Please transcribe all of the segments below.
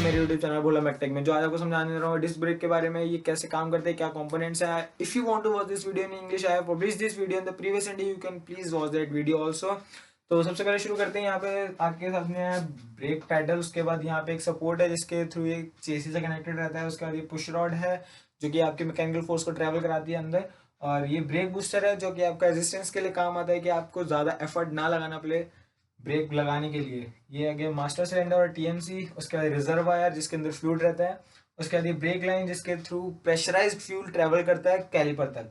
मेरे YouTube channel भोला मैकटेक में, जो आज आपको समझाने रहा हूँ डिस्क ब्रेक के बारे में। ये कैसे काम करते हैं, क्या कंपोनेंट्स है। If you want to watch this video in English, I have published this video in the previous and you can please watch that video also. तो सबसे पहले शुरू करते हैं। यहाँ पे आपके सामने है ब्रेक पैडल, उसके बाद यहाँ पे एक सपोर्ट है जिसके थ्रू ये चेसी से कनेक्टेड रहता है। उसके बाद ये पुश रॉड है जो कि आपके मैकेनिकल फोर्स को ट्रेवल कराती है अंदर। और ये ब्रेक बूस्टर है जो कि आपका रेजिस्टेंस के लिए काम आता है, कि आपको ज़्यादा एफर्ट ना लगाना पड़े ब्रेक लगाने के लिए। ये आगे मास्टर सिलेंडर और टीएमसी, उसके बाद रिजर्वायर जिसके अंदर फ्लूइड रहता है, उसके बाद ये ब्रेक लाइन जिसके थ्रू प्रेशराइज्ड फ्यूल ट्रेवल करता है कैलिपर तक।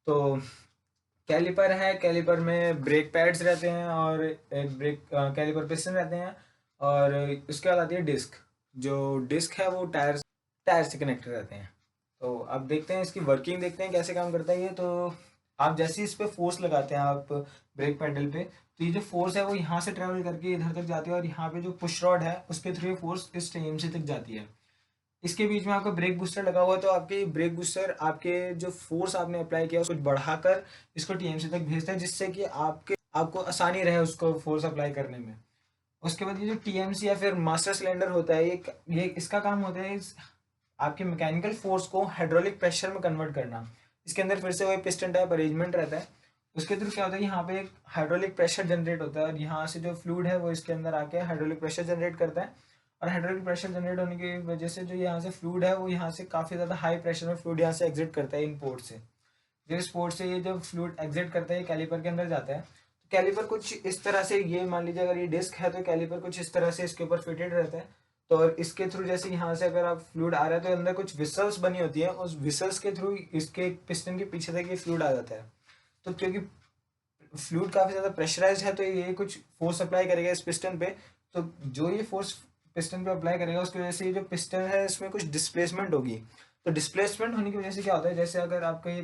तो कैलिपर है, कैलिपर में ब्रेक पैड्स रहते हैं और एक ब्रेक कैलिपर पिस्टन रहते हैं। और उसके बाद आती है डिस्क। जो डिस्क है वो टायर टायर से कनेक्टेड रहते हैं। तो अब देखते हैं इसकी वर्किंग, देखते हैं कैसे काम करता है ये। तो आप जैसे ही इस पे फोर्स लगाते हैं आप ब्रेक पैडल पे, तो ये जो फोर्स है वो यहाँ से ट्रेवल करके इधर तक जाती है और यहाँ पे जो पुश रॉड है उसके थ्रू फोर्स इस टीएमसी तक जाती है। इसके बीच में आपका ब्रेक बूस्टर लगा हुआ है, तो आपके ब्रेक बूस्टर आपके जो फोर्स आपने अप्लाई किया उसको बढ़ाकर इसको टीएमसी तक भेजता है, जिससे कि आपको आसानी रहे उसको फोर्स अप्लाई करने में। उसके बाद ये जो टीएमसी या फिर मास्टर सिलेंडर होता है, ये इसका काम होता है आपके मैकेनिकल फोर्स को हाइड्रोलिक प्रेशर में कन्वर्ट करना। इसके अंदर फिर से वही पिस्टन टाइप अरेंजमेंट रहता है। उसके थ्रू क्या होता है, यहाँ पे एक हाइड्रोलिक प्रेशर जनरेट होता है और यहाँ से जो फ्लूइड है वो इसके अंदर आके हाइड्रोलिक प्रेशर जनरेट करता है। और हाइड्रोलिक प्रेशर जनरेट होने की वजह से जो यहाँ से फ्लूइड है वो यहाँ से काफ़ी ज़्यादा हाई प्रेशर में फ्लूइड यहाँ से एग्जिट करता है इन पोर्ट से। जो इस पोर्ट से ये जब फ्लूइड एग्जिट करता है ये कैलिपर के अंदर जाता है। तो कैलिपर कुछ इस तरह से, ये मान लीजिए अगर ये डिस्क है तो कैलिपर कुछ इस तरह से इसके ऊपर फिटेड रहता है। तो और इसके थ्रू जैसे यहाँ से अगर आप फ्लूइड आ रहा है तो अंदर कुछ विसल्स बनी होती है, उस विसल्स के थ्रू इसके पिस्टन के पीछे तक ये फ्लूइड आ जाता है। तो क्योंकि फ्लूइड काफ़ी ज़्यादा प्रेशराइज्ड है तो ये कुछ फोर्स अप्लाई करेगा इस पिस्टन पे। तो जो ये फोर्स पिस्टन पे अप्लाई करेगा उसकी वजह से ये जो पिस्टन है इसमें कुछ डिस्प्लेसमेंट होगी। तो डिस्प्लेसमेंट होने की वजह से क्या होता है, जैसे अगर आपका ये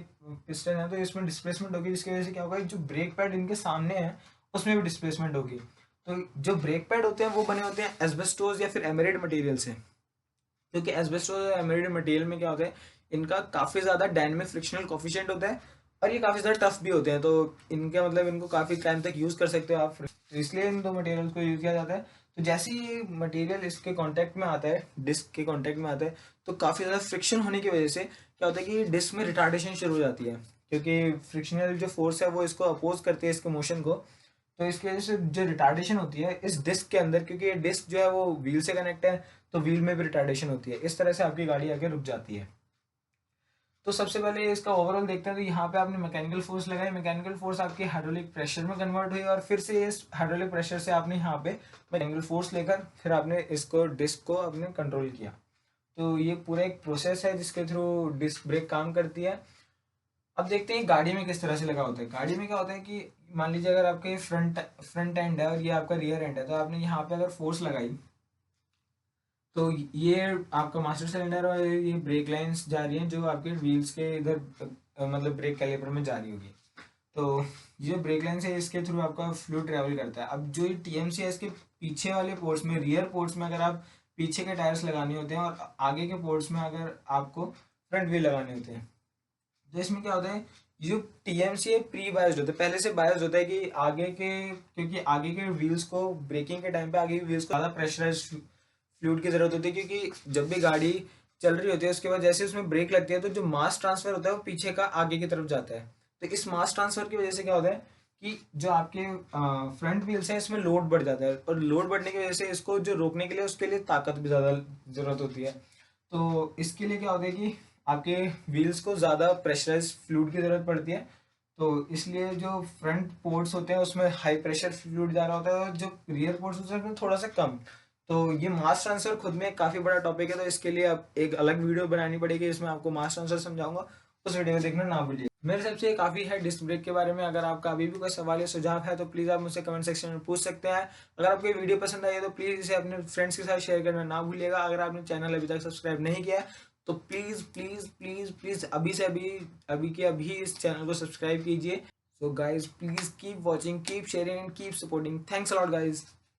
पिस्टन है तो इसमें डिस्प्लेसमेंट होगी, जिसकी वजह से क्या होगा, जो ब्रेक पैड इनके सामने है उसमें भी डिस्प्लेसमेंट होगी। तो जो ब्रेक पैड होते हैं वो बने होते हैं एस्बेस्टोस या फिर एमेरिड मटेरियल से। क्योंकि एस्बेस्टोस और एमेरिड मटेरियल में क्या होता है, इनका काफ़ी ज़्यादा डायनेमिक फ्रिक्शनल कोफिशिएंट होता है और ये काफ़ी ज़्यादा टफ भी होते हैं। तो इनके मतलब इनको काफ़ी टाइम तक यूज़ कर सकते हो आप, तो इसलिए इन दो मटेरियल को यूज़ किया जाता है। तो जैसे ही मटेरियल इसके कांटेक्ट में आता है, डिस्क के कांटेक्ट में आता है, तो काफ़ी ज़्यादा फ्रिक्शन होने की वजह से क्या होता है कि डिस्क में रिटार्डेशन शुरू हो जाती है। क्योंकि फ्रिक्शनल जो फोर्स है वो इसको अपोज करती है इसके मोशन को। तो इसकी वजह से जो रिटार्डेशन होती है इस डिस्क के अंदर, क्योंकि ये डिस्क जो है वो व्हील से कनेक्ट है, तो व्हील में भी रिटार्डेशन होती है। इस तरह से आपकी गाड़ी आगे रुक जाती है। तो सबसे पहले इसका ओवरऑल देखते हैं। तो यहाँ पे आपने मैकेनिकल फोर्स लगाई, मैकेनिकल फोर्स आपके हाइड्रोलिक प्रेशर में कन्वर्ट हुई और फिर से इस हाइड्रोलिक प्रेशर से आपने यहाँ पे मैकेनिकल फोर्स लेकर फिर आपने इसको डिस्क को आपने कंट्रोल किया। तो ये पूरा एक प्रोसेस है जिसके थ्रू डिस्क ब्रेक काम करती है। अब देखते हैं गाड़ी में किस तरह से लगा होता है। गाड़ी में क्या होता है कि मान लीजिए अगर आपके फ्रंट एंड है और ये आपका रियर एंड है, तो आपने यहाँ पे अगर फोर्स लगाई तो ये आपका मास्टर सिलेंडर और ये ब्रेक लाइंस जा रही हैं जो आपके व्हील्स के इधर मतलब ब्रेक कैलिपर में जा रही होगी। तो ये जो ब्रेक लाइंस है इसके थ्रू आपका फ्लूइड ट्रेवल करता है। अब जो ये टीएमसी है इसके पीछे वाले पोर्ट्स में, रियर पोर्ट्स में अगर आप पीछे के टायर्स लगाने होते हैं और आगे के पोर्ट्स में अगर आपको फ्रंट व्हील लगाने होते हैं, तो इसमें क्या होता है, जो टीएमसी है प्री बायस्ड होता है, पहले से बायस्ड होता है कि आगे के, क्योंकि आगे के व्हील्स को ब्रेकिंग के टाइम पे आगे के व्हील्स को ज़्यादा प्रेशराइज फ्लूइड की ज़रूरत होती है। क्योंकि जब भी गाड़ी चल रही होती है उसके बाद जैसे उसमें ब्रेक लगती है तो जो मास ट्रांसफर होता है वो पीछे का आगे की तरफ जाता है। तो इस मास ट्रांसफर की वजह से क्या होता है कि जो आपके फ्रंट व्हील्स हैं इसमें लोड बढ़ जाता है और लोड बढ़ने की वजह से इसको जो रोकने के लिए उसके लिए ताकत भी ज़्यादा ज़रूरत होती है। तो इसके लिए क्या होता है कि आपके व्हील्स को ज़्यादा प्रेशराइज फ्लूइड की ज़रूरत पड़ती है। तो इसलिए जो फ्रंट पोर्ट्स होते हैं उसमें हाई प्रेशर फ्लूइड जा रहा होता है और जो रियर पोर्ट्स होते हैं उसमें थोड़ा सा कम। तो ये मास ट्रांसफर खुद में एक काफ़ी बड़ा टॉपिक है, तो इसके लिए अब एक अलग वीडियो बनानी पड़ेगी, इसमें आपको मास ट्रांसफर समझाऊंगा। उस वीडियो को देखना ना भूलिए। मेरे हिसाब से ये काफ़ी है डिस्क ब्रेक के बारे में। अगर आपका अभी भी कोई सवाल या सुझाव है तो प्लीज़ आप मुझसे कमेंट सेक्शन में पूछ सकते हैं। अगर आपको ये वीडियो पसंद आई है तो प्लीज़ इसे अपने फ्रेंड्स के साथ शेयर करना ना भूलिएगा। अगर आपने चैनल अभी तक सब्सक्राइब नहीं किया है तो प्लीज़ प्लीज़ प्लीज़ प्लीज़ अभी से अभी के अभी इस चैनल को सब्सक्राइब कीजिए। So guys please keep watching, keep sharing and keep supporting. Thanks a lot guys.